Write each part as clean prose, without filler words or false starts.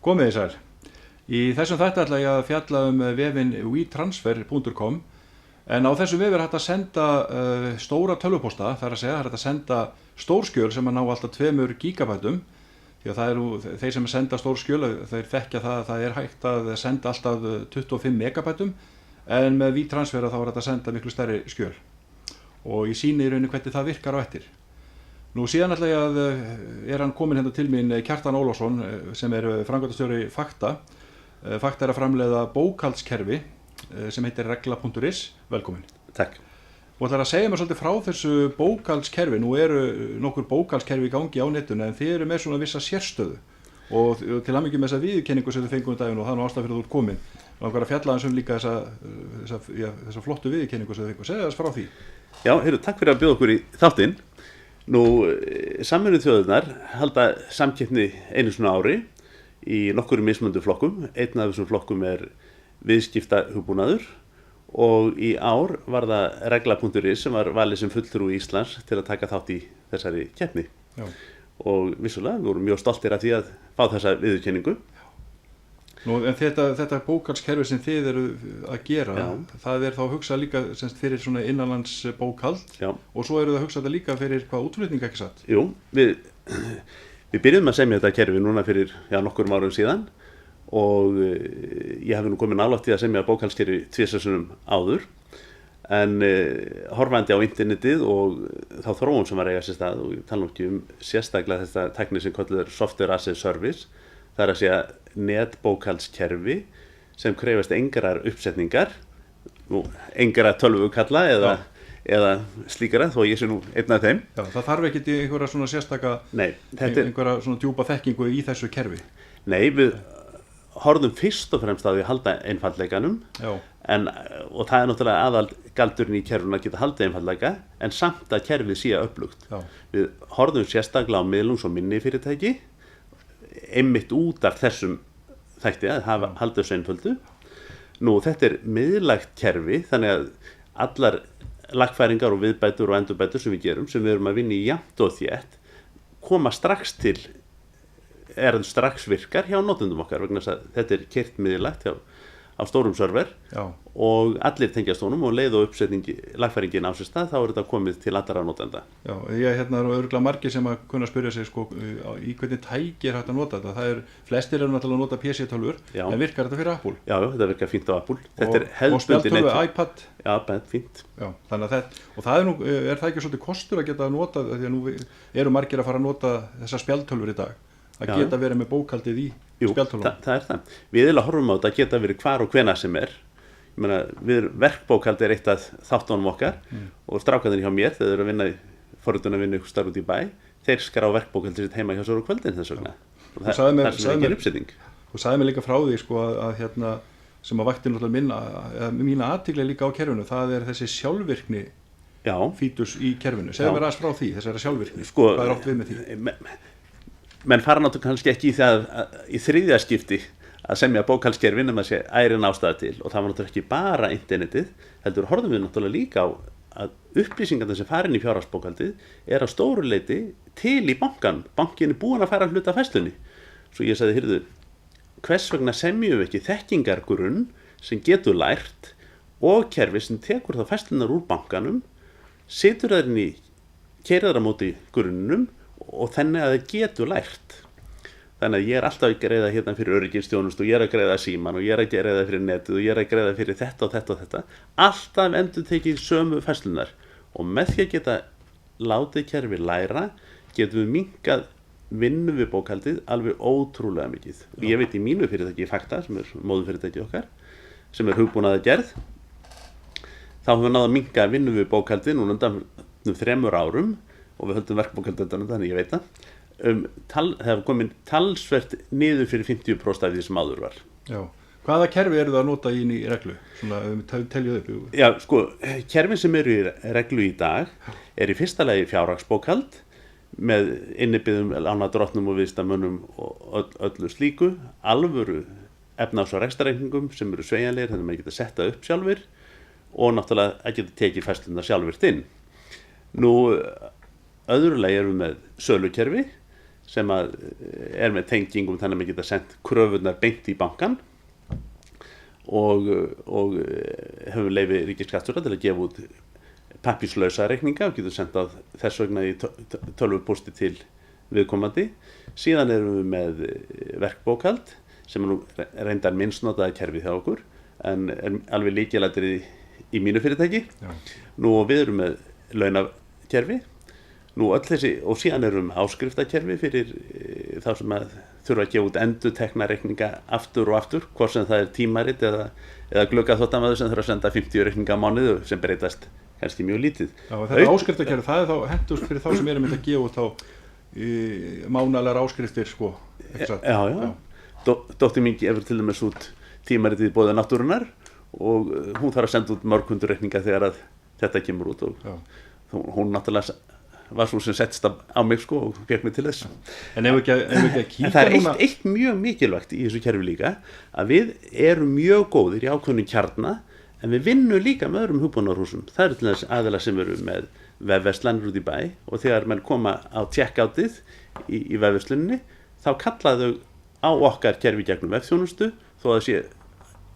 Komið þið sæl. Í þessum þætti ætla ég að fjalla vefinn wetransfer.com en á þessum vefi hægt að senda stóra tölvupósta, það að segja, hægt að senda stórskjöl sem að ná alltaf 2 gigabætum því að það eru þeir sem senda stórskjöl, þeir þekkja það að það hægt að senda alltaf 25 megabætum en með WeTransfer þá hægt að senda miklu stærri skjöl og ég sýni í rauninni hvernig það virkar á eftir. Nú síðan ætla ég að hann komin hérna til mín Kjartan Ólafsson sem framkvæmdastjóri Fakta. Fakta að framleiða bókhaldskerfi sem heitir regla.is. Velkomin. Takk. Og ætlar að segja mér svolítið frá þessu bókhaldskerfi. Nú eru nokkur bókhaldskerfi í gangi á netinu en þið eru með svona vissa sérstöðu og til hamingju með þessa viðurkenningu sem þið fengum daginn og það er nú ástæða fyrir að þú ert komin. Langar að fjalla aðeins líka þessa flottu viðurkenningu sem þið fengum. Segðu þess frá því. Já, takk fyrir að bjóða okkur í þáttinn. Nú, Sameinuðu þjóðirnar halda samkeppni einu svona ári í nokkurum mismunandi flokkum. Einn af þessum flokkum viðskiptahugbúnaður og í ár var það regla.is sem var valið sem fulltrúi Íslands til að taka þátt í þessari keppni. Já. Og vissulega, við vorum mjög stoltir af því að fá þessa viðurkenningu. Nú, en þetta bókhaldskerfi sem þið eru að gera, Já. það þá hugsað líka fyrir svona innanlands bókhald og svo eru það hugsað þetta líka fyrir hvað útflutning ekki satt? Jú, við byrjuðum að semja þetta kerfi núna fyrir nokkurum árum síðan og ég hef nú komið nálægt í að semja bókhaldskerfi 2 sinnum áður en horfandi á internetið og þá þróun sem var eiga sér stað og ég tala nú ekki sérstaklega þetta tækni sem kallað Software as a Service, það að segja netbókhaldskerfi sem krefast engrar uppsetningar, engra tölvukalla eða slíkara, þó ég sé nú einn af þeim. Já, það þarf ekki einhverja svona sérstaka, einhverja svona djúpa þekkingu í þessu kerfi. Nei, við horfum fyrst og fremst að við halda einfaldleikanum og það er náttúrulega aðal galdurinn í kerfinu að geta haldið einfaldleika en samt að kerfið sé öflugt. Já. Við horfum sérstaklega á miðlungs- og minni fyrirtæki einmitt út af þessum þætti að hafa haldið þessu einföldu. Nú, þetta miðlægt kerfi, þannig að allar lagfæringar og viðbætur og endurbætur sem við gerum, sem við erum að vinna í jafnt og þétt, koma strax strax virkar hjá notendum okkar, vegna þess að þetta keyrt miðlægt á stórum server og allir tengjast honum og leið og lagfæringin á sér stað, þá þetta komið til allra notenda. Já, ég eru örugglega margir sem að kunna spyrja sig í hvernig tæki hægt að nota þetta. Flestir eru náttúrulega að nota PC-tölvur, en virkar þetta fyrir Apple? Já, þetta virkar fínt á Apple. Og spjaldtölvu, iPad? Já, fínt. Já, þannig að og það er það ekki svolítið kostur að geta að nota, því að nú eru margir að fara að nota þessar spjaldtölvur í dag, að geta verið með bókhaldið í spjaldtölvunum. Það það. Við horfum á þetta að geta verið hvar og hvenær sem er. Ég meina, verkbókhald eitt af þáttunum okkar og strákarnir hjá mér, þeir eru að vinna forritunarvinnu ykkur starf út í bæ, þeir skrá verkbókhaldið sitt heima hjá sér á kvöldin þess vegna. Og það sem ekki uppsetning. Þú sagði mér líka frá því að sem að vakti náttúrulega mína athygli líka á kerfinu, það þessi sjálfvirkni fítus í kerfinu. Segðu mér aðeins frá því, þessari sjálfvirkni. Hvað átt við með því? Menn fara náttúrulega kannski ekki í það í þriðja skipti að semja bókhaldskerfi nema sé ærin ástæða til og það var náttúrulega ekki bara internetið, heldur horfum við náttúrulega líka á að upplýsingarnir sem farin í fjárhagsbókhaldið á stóru leyti til í bankan. Bankin búin að fara hluta færslunni. Svo ég sagði, heyrðu, hvers vegna semjum við ekki þekkingargrunn sem getur lært og kerfi sem tekur það færslunar úr bankanum, setur það inn í keyrir á móti grunnum og þannig að það getur lært. Þannig að ég alltaf að greiða hérna fyrir öryggisþjónustu og ég að greiða síman og ég að greiða fyrir netið og ég að greiða fyrir þetta og þetta og þetta. Alltaf endurtekið sömu færslunar og með því að geta látið kerfi læra getum við minnkað vinnu við bókhaldið alveg ótrúlega mikið. Og ég veit í mínu fyrirtæki Fakta, sem móðurfyrirtæki okkar, sem hugbúnaðargerð, þá höfum við náð að minnka vinnu við bókhaldið núna undan 3 árum og við höldum verkbókhaldið þannig ég veit það. Það hefur komið talsvert niður fyrir 50% af því sem áður var. Já. Hvaða kerfi eru það að nota í reglu? Svona teljuð upp? Já, kerfin sem eru í reglu í dag í fyrsta lagi fjárhagsbókhald með innibyggðum lánadrottnum og viðskiptamönnum og öllu slíku, alvöru efnahags- og rekstrarreikningum sem eru sveigjanlegir þannig að maður geta setta upp sjálfur og náttúrulega að geta tekið færsluna sjálfur inn. Nú, öðru lagi erum við með sölukerfi sem að með tengingum þannig að maður geta sendt kröfurnar beint í bankan og hefur leyfi ríkisskattstjóra til að gefa út pappírslausa reikninga og getur sendt á þess vegna í tölvupósti til viðkomandi. Síðan erum við með verkbókhald sem nú reyndar minnst notaði kerfið hjá okkur en alveg lykilatriði í mínu fyrirtæki. Já. Nú við erum með launakerfi. Nú öll þessi, og síðan erum áskriftakerfi fyrir þá sem að þurfa að gefa út endurtekna reikninga aftur og aftur, hvort sem það tímarit eða gluggaþvottamaður sem þurfa að senda 50 reikninga á mánuði sem breytast kannski mjög lítið. Já, þetta áskriftakerfi, það þá hentust fyrir þá sem erum að gefa út þá mánalegar áskriftir, sko. Já. Dóttir mín gefur til dæmis út tímaritið í boði náttúrunnar og hún þarf að senda út mörg hundur reikninga þegar að þetta kemur út og hún náttúrulega var svo sem settst á mig sko og fekk mig til þess. En ef ekki að kíkja en það er eitt mjög mikilvægt í þessu kerfi líka að við erum mjög góðir í ákveðnum kjarna en við vinnum líka með öðrum hugbúnaðarhúsum. Það eru til þess aðilar sem eru með vefverslanir út í bæ og þegar menn koma á checkoutið í vefversluninni þá kalla þau á okkar kerfi gegnum vefþjónustu þó að það sé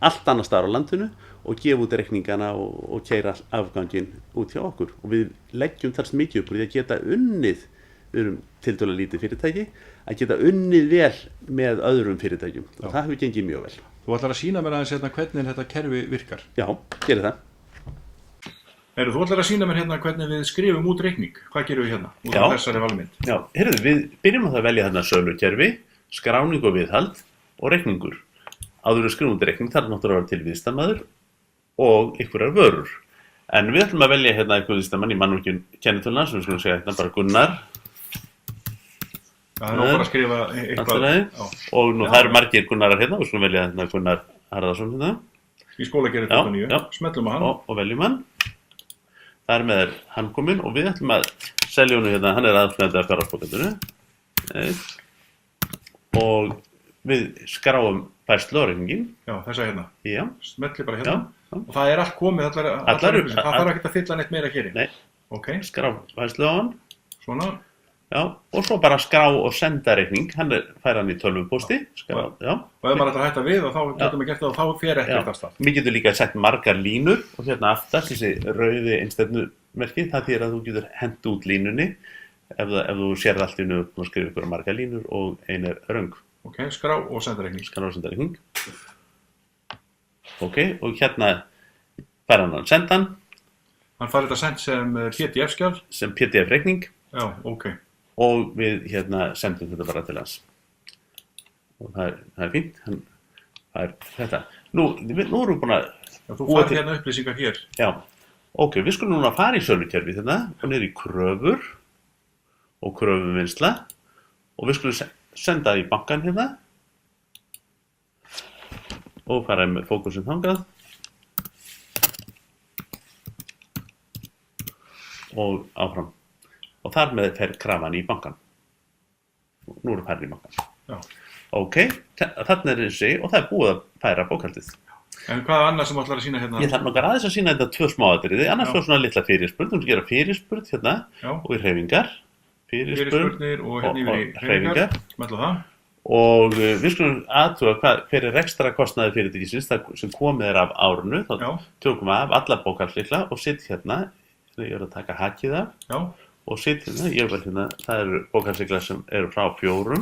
allt annars staðar á landinu og gefa út reikningana og keyra afganginn út hjá okkur og við leggjum þess mikið upp úr því að geta unnið, við erum tiltölulega lítið fyrirtæki, að geta unnið vel með öðrum fyrirtækjum og það hefur gengið mjög vel. Þú ætlar að sýna mér aðeins hérna hvernig þetta kerfi virkar. Já, gerir það. Þú ætlar að sýna mér hérna hvernig við skrifum út reikning. Hvað gerum við hérna út af þessari valmynd? Já, við byrjum að það velja hérna sölukerfi, skráning og viðhald og reikningur. Áður við skrifum út reikning þarf náttúrulega að vera til viðstamaður og einhverjar vörur. En við ætlum að velja hérna einhver viðstamann í mannvirkjum kennitöluna sem við skulum segja hérna bara Gunnar. Það er bara að skrifa eitthvað. Og nú það eru margir Gunnarar hérna, við skulum velja hérna Gunnar Harðarsson hérna. Í skólagerði 29, smellum á hann. Og veljum hann. Það er með hann kominn og við ætlum að selja honum hérna, hann er aðflæðandi af fjárhagsbókhaldinu. Og við skráum færslu á reikninginn. Já, þessa hérna. Já. Smelli bara hérna. Já. Og það er allt komið, allar upplýsingar. Það þarf ekki að fylla neitt meira hér í. Nei. Ok. Skrá færslu á hann. Svona. Já, og svo bara skrá og senda reikning. Hann fær hann í tölvupósti. Já. Og ef maður ætlar að hætta við og þá getum við gert það og þá fer ekkert af stað. Við getum líka sett margar línur og hérna aftast þessi rauði einstefnumerki, það þýðir að þú getur hent út línunni ef þú sér allt í nú og skrifir ykkur margar línur og ein er röng. Ok, skrá og senda reikning. Skrá og senda reikning. Ok, og hérna fær hann senda hann. Hann fær þetta send sem PDF-skjál. Sem PDF-reikning. Já, ok. Og við hérna sendum þetta bara til hans. Og það er fínt, hann fær þetta. Nú erum við búin að... Já, þú fær hérna upplýsingar hér. Já, ok, við skulum núna fara í sölukerfi þetta og niður í kröfur og kröfuvinnsla og við skulum senda það í bankan hérna og fara með fókusinn þangað og áfram. Og þar með fer krafan í bankan. Nú eru færri í bankan. Já. Ok, þarna er þessi og það er búið að færa bókhaldið. En hvað annað sem ætlar að sýna hérna? Ég þarf nokkar aðeins að sýna þetta tvö smáatriði, annars var svona litla fyrirspurn. Þú gera fyrirspurn hérna og í hreyfingar. Fyrirspurnir og hérna yfir í hreyfingar. Smellu það. Og við skulum athuga hver er rekstrakostnaður fyrirtækisins sem komið er af árinu. Þá tökum við af alla bókhaldslykla og sitt hérna. Ég er að taka hakið af. Já. Og sitt hérna, ég vel hérna, það eru bókhaldslyklar sem eru frá 4.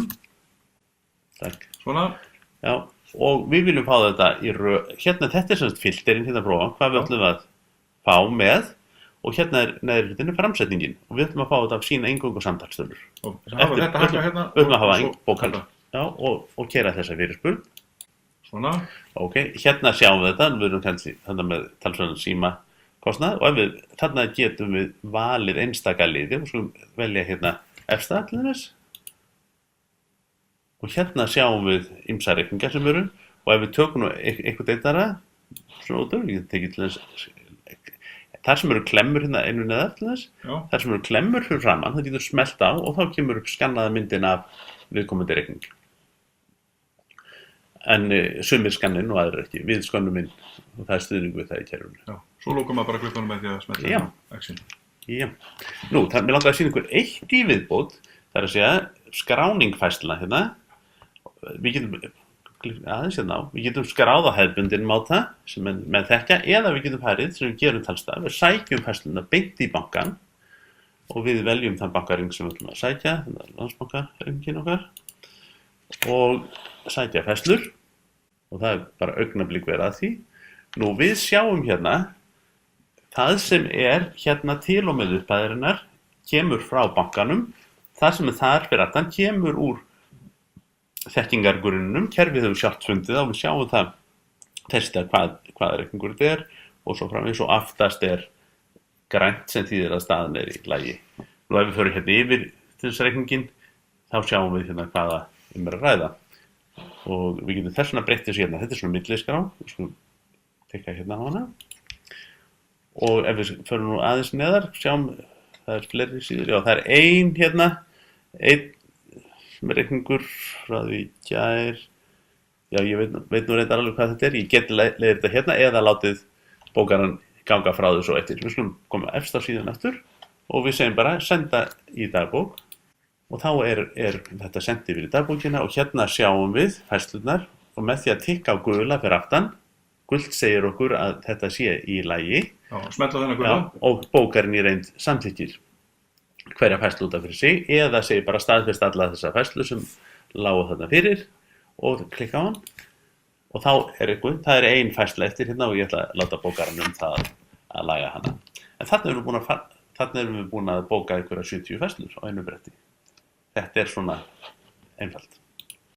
Takk. Svona. Já, og við viljum fá þetta í hérna, þetta er semst filterinn hérna prófa, hvað við ætlum að fá með og hérna er neðri hlutinu framsetningin og við ætlum að fá þetta af sína eingöngu samtalstölur. Þetta hækka hérna. Við ætlum að hafa bókhald. Já, og keyra þessa fyrirspurn. Svona. Ok, hérna sjáum við þetta, við erum kannski þarna með talsverðan símakostnað og ef við, þarna getum við valið einstaka liði og skulum velja hérna efsta til þess. Og hérna sjáum við ýmsar reikningar sem eru og ef við tökum nú eitthvað deitara, svona út af, við getum tekið til þess, þar sem eru klemmur hérna einu neðar til þess, þar sem eru klemmur fyrir framan, það getur smellt á og þá kemur upp skannaða myndin af viðkomandi reikning. En sumir skannin og aðrir ekki, við skannum inn og það er stuðning við það í kerfinu. Já, svo lókum maður bara klukkanum með því að smelta X-in. Já, nú, mér langar að sýna ykkur eitt í viðbót. Það er að segja, skráning færslna hérna. Við getum skráð á hefðbundinn máta sem menn þekkja, eða við getum farið sem við gerum talstað, við sækjum færsluna beint í bankann og við veljum þann bankaring sem við ætlum að sækja, þannig að Landsbankaringin okkar, og sækja færslur og það bara augnablik verið að því. Nú við sjáum hérna það sem hérna til og með upphæðarinnar kemur frá bankanum, það sem þar fyrir aftan kemur úr þekkingargrunninum, kerfið hefur sjálft fundið og við sjáum það testa hvað reikningur þetta og svo framvegis, og aftast grænt sem þýðir að staðan í lagi. Nú ef við förum hérna yfir þess reikningin, þá sjáum við hérna hvaða að ræða og við getum þess vegna breytt þessu hérna. Þetta svona milliskrá, við skulum tekka hérna á hana og ef við förum nú aðeins neðar, sjáum það fleiri síður, já það ein hérna, einn reikningur frá því gær, já ég veit nú reyndar alveg hvað þetta ég geti leiðir þetta hérna eða látið bókarann ganga frá þessu og eftir. Við skulum koma efst á síðan aftur og við segjum bara senda í dagbók og þá þetta sendt yfir í dagbókina og hérna sjáum við færslurnar og með því að tikka á gula fyrir aftan, gult segir okkur að þetta sé í lagi. Já, smetla þennan gula. Og bókarinn í reynd samþykkir hverja færslu út af fyrir sig eða segir bara staðfest alla þessa færslu sem lágu þarna fyrir og klikka á hann og þá það ein færsla eftir hérna og ég ætla að láta bókarann það að laga hana. En þarna erum við búin að bóka einhverja 70 færslur á einu bretti. Þetta svona einfalt.